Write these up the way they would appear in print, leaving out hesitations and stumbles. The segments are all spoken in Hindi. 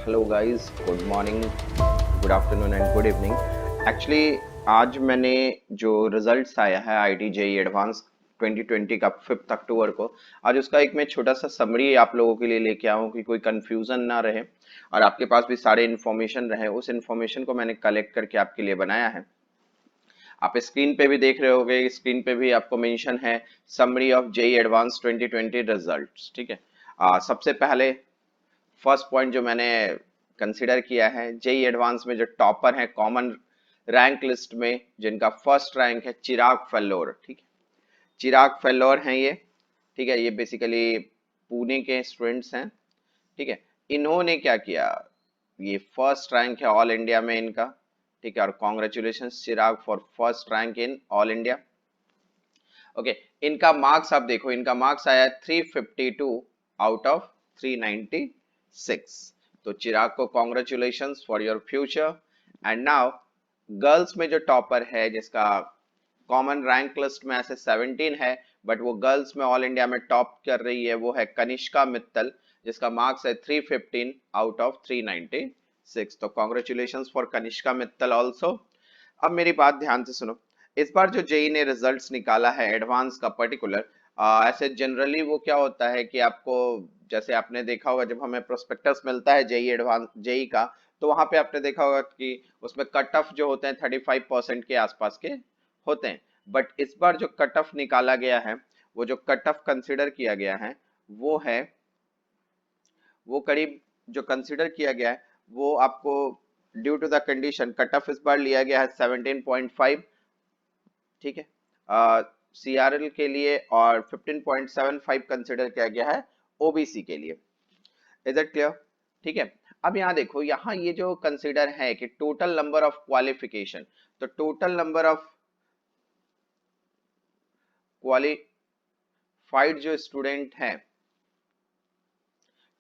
Hello guys, good morning, good afternoon and good evening. Actually आज मैंने जो रिजल्ट्स आया है आईटी जेई एडवांस 2020 का 5 अक्टूबर को, आज उसका एक मैं छोटा सा समरी आप लोगों के लिए लेके आऊँ कि कोई कंफ्यूजन ना रहे और आपके पास भी सारे इन्फॉर्मेशन रहे। उस इन्फॉर्मेशन को मैंने कलेक्ट करके आपके लिए बनाया है। आप स्क्रीन पे भी देख रहे होगे, स्क्रीन पे भी आपको मेंशन है summary of JEE advance 2020 results. ठीक है। सबसे पहले फर्स्ट पॉइंट जो मैंने कंसिडर किया है, जेई एडवांस में जो टॉपर है कॉमन रैंक लिस्ट में, जिनका फर्स्ट रैंक है चिराग फेल्लोर। ठीक है, चिराग फेल्लोर हैं ये। ठीक है, ये बेसिकली पुणे के स्टूडेंट्स हैं। ठीक है, इन्होंने क्या किया, ये फर्स्ट रैंक है ऑल इंडिया में इनका। ठीक है, और congratulation Chirag for first rank in all India. Okay, इनका मार्क्स आप देखो, इनका मार्क्स आया 352 आउट ऑफ 396। तो चिराग को congratulations for your future. And now girls में जो टॉपर है, जिसका कॉमन रैंक लिस्ट में ऐसे 17 है, बट वो गर्ल्स में ऑल इंडिया में टॉप कर रही है, वो है कनिष्का मित्तल, जिसका मार्क्स है 315 आउट ऑफ 396। तो congratulations for Kanishka Mittal also. अब मेरी बात ध्यान से सुनो। इस बार जो जेई ने रिजल्ट्स निकाला है एडवांस का पर्टिकुलर, ऐसे जनरली वो क्या होता है कि आपको, जैसे आपने देखा होगा जब हमें प्रोस्पेक्टस मिलता है जेई एडवांस जेई का, तो वहां पे आपने देखा होगा कि उसमें कट ऑफ जो होते हैं 35% के आसपास के होते हैं। बट इस बार जो कट ऑफ निकाला गया है, वो जो कट ऑफ कंसिडर किया गया है, वो है, वो करीब जो कंसिडर किया गया है, वो आपको due to the condition cut off इस बार लिया गया है 17.5। ठीक है, सीआरएल के लिए, और 15.75 कंसिडर किया गया है ओबीसी के लिए। Is it clear? ठीक है। अब यहाँ देखो, यहाँ ये जो कंसिडर है कि टोटल नंबर ऑफ क्वालिफिकेशन, तो टोटल नंबर ऑफ क्वालिफाइड जो स्टूडेंट हैं,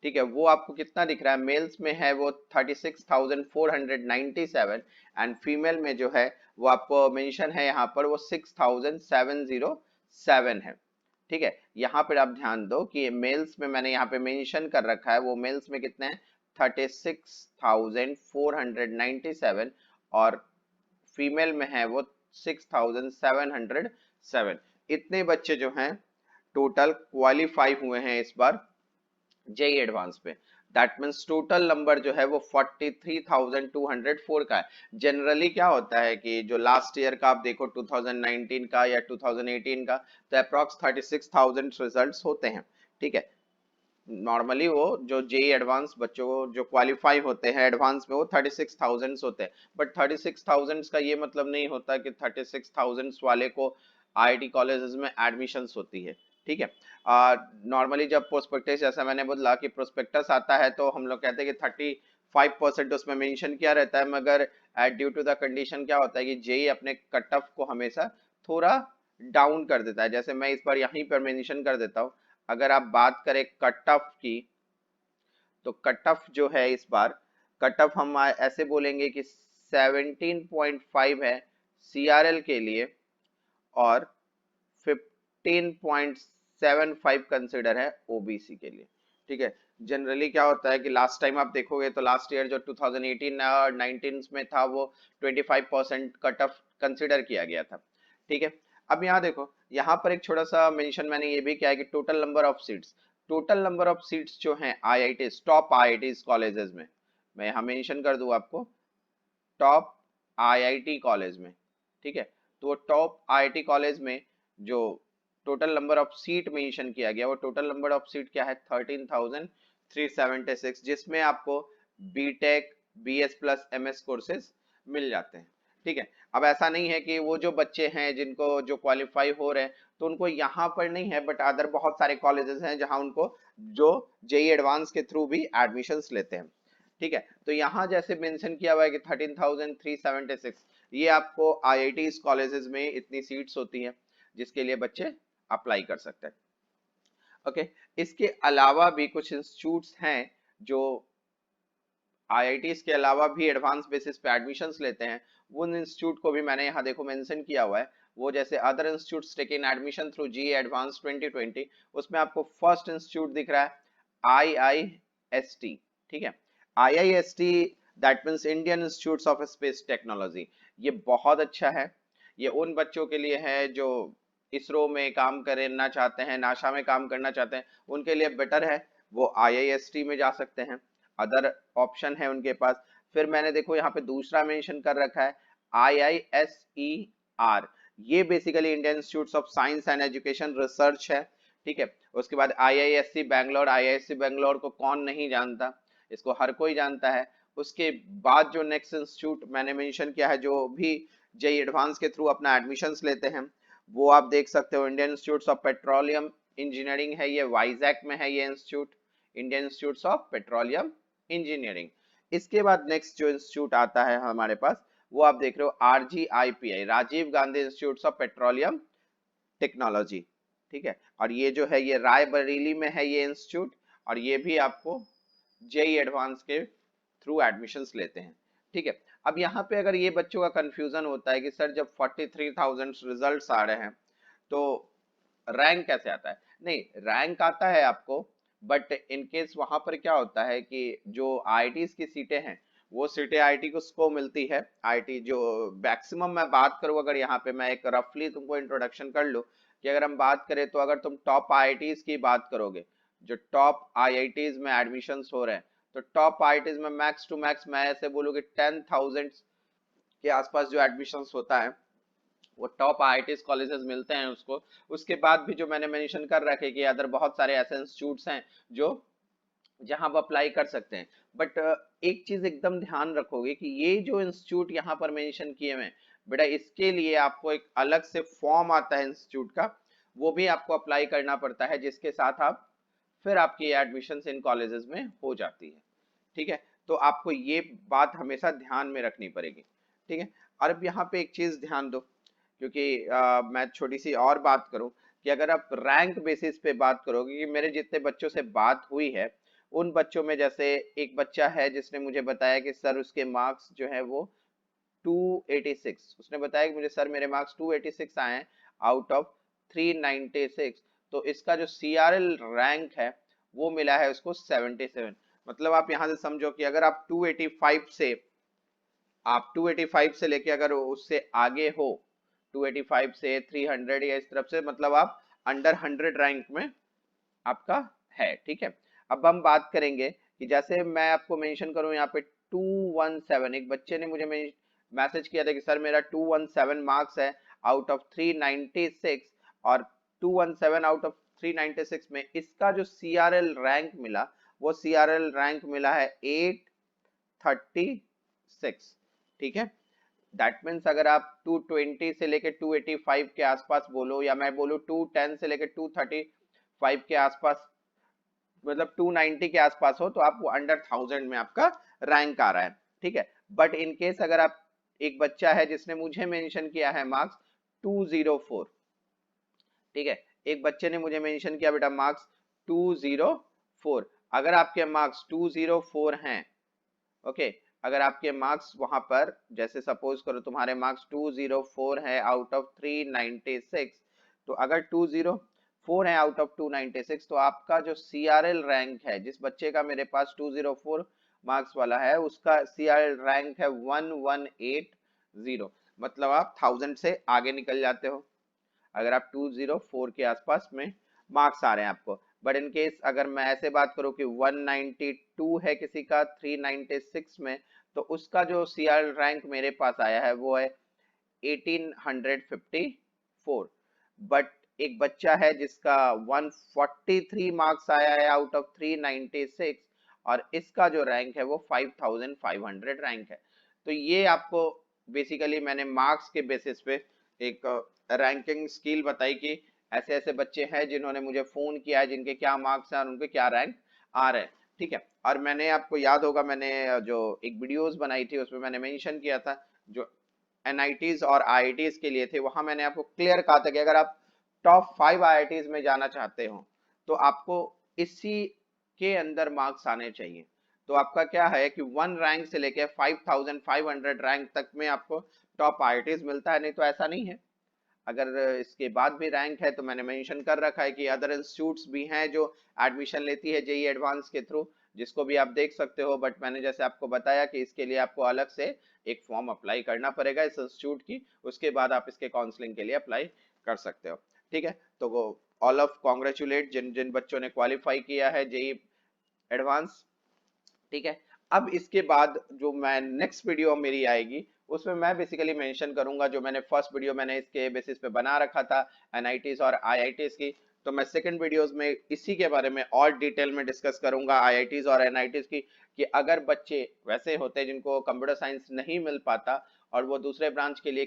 ठीक है, वो आपको कितना दिख रहा है, मेल्स में है वो 36,497 एंड फीमेल में जो है वो आपको मेंशन है यहाँ पर वो 6,707 है। ठीक है, यहाँ पर आप ध्यान दो कि मेल्स में मैंने यहाँ पे मेंशन कर रखा है, वो मेल्स में कितने हैं 36,497 और फीमेल में है वो 6,707। इतने बच्चे जो हैं टोटल क्वालिफाई हुए हैं इस बार जेई एडवांस पे। दैट मीन्स टोटल नंबर जो है वो 43,204 का है। जनरली क्या होता है कि जो लास्ट ईयर का आप देखो 2019 का या 2018 का, तो अप्रॉक्स 36,000 रिजल्ट्स होते हैं। ठीक है, नॉर्मली वो जो जेई एडवांस बच्चों को जो क्वालिफाई होते हैं एडवांस में, वो 36,000 होते हैं। बट 36,000 का ये मतलब नहीं होता कि 36,000 वाले को आईआईटी कॉलेजेस में एडमिशंस होती है। ठीक है, नॉर्मली जब प्रोस्पेक्टस, जैसा मैंने बोला कि प्रोस्पेक्टस आता है, तो हम लोग कहते हैं कि 35% उसमें मेंशन किया रहता है, मगर ड्यू टू द कंडीशन क्या होता है कि जेई अपने कट ऑफ को हमेशा थोड़ा डाउन कर देता है। जैसे मैं इस बार यहीं पर मेंशन कर देता हूँ, अगर आप बात करें कट ऑफ की, तो कट ऑफ जो है इस बार, कट ऑफ हम ऐसे बोलेंगे कि 17.5 है सीआरएल के लिए और 15.75 कंसिडर है ओबीसी के लिए। ठीक है, जनरली क्या होता है कि लास्ट टाइम आप देखोगे तो लास्ट ईयर जो 2018 और 19 में था, वो 25% कट ऑफ कंसिडर किया गया था। ठीक है, अब यहाँ देखो, यहाँ पर एक छोटा सा मेंशन मैंने ये भी किया है कि total number of seats, total number of seats जो हैं आईआईटी टॉप आईआईटी कॉलेजेस में, मैं यहाँ मेंशन कर दूं आपको, टॉप आईआईटी कॉलेज में। ठीक है, तो टॉप आईआईटी कॉलेज में जो total number of seat mention किया गया, वो टोटल नंबर ऑफ सीट क्या है 13,376, जिसमें आपको BTech, BS plus MS courses मिल जाते हैं। ठीक है, अब ऐसा नहीं है कि वो जो बच्चे हैं जिनको जो क्वालिफाई हो रहे हैं, तो उनको यहाँ पर नहीं है, बट अदर बहुत सारे कॉलेजेस हैं जहां उनको जो जेई एडवांस के थ्रू भी एडमिशंस लेते हैं। ठीक है, तो यहाँ जैसे मेंशन किया हुआ है कि 13,376, ये आपको आईआईटी कॉलेजेस में इतनी सीट्स होती हैं जिसके लिए बच्चे अप्लाई कर सकते हैं। ओके, इसके अलावा भी कुछ इंस्टीट्यूट्स हैं जो आईआईटीज के अलावा भी एडवांस बेसिस पे एडमिशंस लेते हैं। वो इंस्टीट्यूट को भी मैंने यहाँ देखो मेंशन किया हुआ है। वो जैसे other institutes taking admission through JEE advance 2020, उसमें आपको फर्स्ट इंस्टीट्यूट दिख रहा है आईआईएसटी। ठीक है, IIST that means Indian institute of space technology, ये बहुत अच्छा है। ये उन बच्चों के लिए है जो इसरो में काम करना चाहते हैं, नासा में काम करना चाहते हैं, उनके लिए बेटर है, वो IIST में जा सकते हैं, अदर ऑप्शन है उनके पास। फिर मैंने देखो यहाँ पे दूसरा मेंशन कर रखा है IISER, ये basically Indian institute of science and education research है, ठीक है। उसके बाद IISc बैंगलोर, IISc बैंगलोर को कौन नहीं जानता, इसको हर कोई जानता है। उसके बाद जो नेक्स्ट इंस्टीट्यूट मैंने मेंशन किया है, जो भी जेई एडवांस के थ्रू अपना एडमिशंस लेते हैं, वो आप देख सकते हो, Indian institute of petroleum engineering है, ये वाइजैक में है ये institute, Indian institute of petroleum engineering. इसके बाद नेक्स्ट जो इंस्टीट्यूट आता है हमारे पास, वो आप देख रहे हो RGIPI, Rajiv Gandhi institute of petroleum technology, ठीक है। और ये जो है ये रायबरेली में है ये इंस्टीट्यूट, और ये भी आपको जेई एडवांस के थ्रू एडमिशंस लेते हैं, ठीक है। अब यहाँ पे अगर ये बच्चों का कंफ्यूजन होता है कि सर जब 43,000 रिजल्ट्स आ रहे हैं तो रैंक कैसे आता है, नहीं रैंक आता है आपको, बट इन केस वहां पर क्या होता है कि जो IITs की सीटें हैं, वो सीटें IIT को मिलती है। IIT जो मैक्सिमम मैं बात करूँ, अगर यहाँ पे मैं एक रफली तुमको इंट्रोडक्शन कर लूँ कि अगर हम बात करें तो अगर तुम टॉप IITs की बात करोगे, जो टॉप IITs में एडमिशंस हो रहे हैं, तो टॉप IITs में मैक्स टू मैक्स मैं ऐसे बोलूँ कि 10,000 के आसपास जो एडमिशंस होता है, वो टॉप IITs कॉलेजेस मिलते हैं उसको। उसके बाद भी जो मैंने मेंशन कर रखे कि अदर बहुत सारे ऐसे इंस्टीट्यूट्स हैं जो जहां आप अप्लाई कर सकते हैं। बट एक चीज एकदम ध्यान रखोगे कि ये जो इंस्टीट्यूट यहाँ पर मेंशन किए हुए हैं बेटा, इसके लिए आपको एक अलग से फॉर्म आता है इंस्टीट्यूट का, वो भी आपको अप्लाई करना पड़ता है, जिसके साथ आप फिर आपकी एडमिशन इन कॉलेजेस में हो जाती है, ठीक है। तो आपको ये बात हमेशा ध्यान में रखनी पड़ेगी, ठीक है। और अब यहाँ पे एक चीज ध्यान दो, क्योंकि मैं छोटी सी और बात करूं कि अगर आप रैंक बेसिस पे बात करोगे, कि मेरे जितने बच्चों से बात हुई है उन बच्चों में, जैसे एक बच्चा है जिसने मुझे बताया कि सर उसके मार्क्स जो है वो 286, उसने बताया कि मुझे सर मेरे मार्क्स 286 आए हैं आउट ऑफ 396, तो इसका जो CRL रैंक है वो मिला है उसको 77। मतलब आप यहाँ से समझो कि अगर आप 285 से लेके अगर उससे आगे हो, 285 से 300 या इस तरफ से, मतलब आप अंडर 100 रैंक में आपका है, ठीक है। अब हम बात करेंगे कि जैसे मैं आपको मेंशन करूं यहाँ पे 217, एक बच्चे ने मुझे मैसेज किया था कि सर मेरा 217 मार्क्स है आउट ऑफ 396, और 217 आउट ऑफ 396 में इसका जो CRL रैंक मिला, वो CRL रैंक मिला है 836, ठीक है। दैट मीन्स अगर आप 220 से लेके 285 के आसपास बोलो, या मैं बोलूँ 210 से लेके 235 के आसपास, मतलब 290 के आसपास हो, तो आप वो अंडर 1000 में आपका रैंक आ रहा है, ठीक है। बट इन केस अगर आप, एक बच्चा है जिसने मुझे मेंशन किया है मार्क्स 204, ठीक है, एक बच्चे ने मुझे मेंशन किया बेटा मार्क्स 204, अगर आपके मार्क्स 204 हैं, ओके, अगर आपके मार्क्स वहां पर, जैसे सपोज करो तुम्हारे मार्क्स 204 है आउट ऑफ 396, तो अगर 204 है आउट ऑफ 296, तो आपका जो CRL रैंक है, जिस बच्चे का मेरे पास 204 मार्क्स वाला है, उसका CRL रैंक है 1180, मतलब आप 1000 से आगे निकल जाते हो अगर आप 204 के आसपास में मार्क्स आ रहे हैं आपको। बट इन केस अगर मैं ऐसे बात करूं कि 192 है किसी का 396 में, तो उसका जो CRL रैंक मेरे पास आया है वो है 1854। बट एक बच्चा है जिसका 143 मार्क्स आया है आउट ऑफ 396, और इसका जो रैंक है वो 5500 रैंक है। तो ये आपको बेसिकली मैंने मार्क्स के बेसिस पे एक रैंकिंग स्किल बताई कि ऐसे ऐसे बच्चे हैं जिन्होंने मुझे फोन किया है, जिनके क्या मार्क्स हैं और उनके क्या रैंक आ रहे हैं, ठीक है। और मैंने, आपको याद होगा, मैंने जो एक वीडियोस बनाई थी उसमें मैंने मेंशन किया था, जो NITs और IITs के लिए थे, वहां मैंने आपको क्लियर कहा था कि अगर आप टॉप 5 IITs में जाना चाहते हो तो आपको इसी के अंदर मार्क्स आने चाहिए। तो आपका क्या है कि 1 रैंक से लेके 5500 रैंक तक में आपको टॉप IITs मिलता है, नहीं तो ऐसा नहीं है। अगर इसके बाद भी रैंक है तो मैंने मेंशन कर रखा है कि अदर इंस्टीट्यूट्स भी हैं जो एडमिशन लेती है जेई एडवांस के थ्रू, जिसको भी आप देख सकते हो, बट मैंने जैसे आपको बताया कि इसके लिए आपको अलग से एक फॉर्म अप्लाई करना पड़ेगा इस इंस्टीट्यूट की, उसके बाद आप इसके काउंसलिंग के लिए अप्लाई कर सकते हो। ठीक है, तो वो ऑल ऑफ कॉन्ग्रेचुलेट जिन जिन बच्चों ने क्वालिफाई किया है जेई एडवांस। ठीक है, अब इसके बाद जो मैं नेक्स्ट वीडियो मेरी आएगी उसमें मैं बेसिकली मेंशन करूंगा, जो मैंने फर्स्ट वीडियो मैंने इसके बेसिस पे बना रखा था एनआईटीज और आईआईटीज की, तो मैं सेकंड वीडियोस में इसी के बारे में और डिटेल में डिस्कस करूंगा आईआईटीज और एनआईटीज की, कि अगर बच्चे वैसे होते हैं जिनको कंप्यूटर साइंस नहीं मिल पाता और वो दूसरे ब्रांच के लिए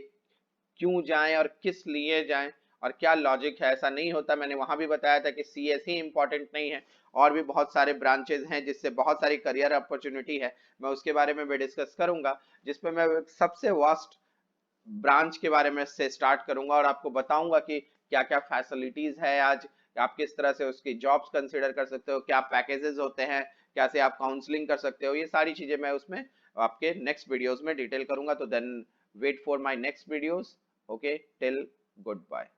क्यों जाएं और किस लिए जाएं और क्या लॉजिक है। ऐसा नहीं होता, मैंने वहां भी बताया था कि सीएस ही इंपॉर्टेंट नहीं है, और भी बहुत सारे ब्रांचेस हैं जिससे बहुत सारी करियर अपॉर्चुनिटी है, मैं उसके बारे में भी डिस्कस करूंगा, जिसपे मैं सबसे वास्ट ब्रांच के बारे में से स्टार्ट करूंगा और आपको बताऊंगा कि क्या क्या फैसिलिटीज है आज, आप किस तरह से उसकी जॉब्स कंसिडर कर सकते हो, क्या पैकेजेस होते हैं, कैसे आप काउंसलिंग कर सकते हो, ये सारी चीजें मैं उसमें आपके नेक्स्ट वीडियोस में डिटेल करूंगा। तो then wait for my next videos. Okay, till good bye.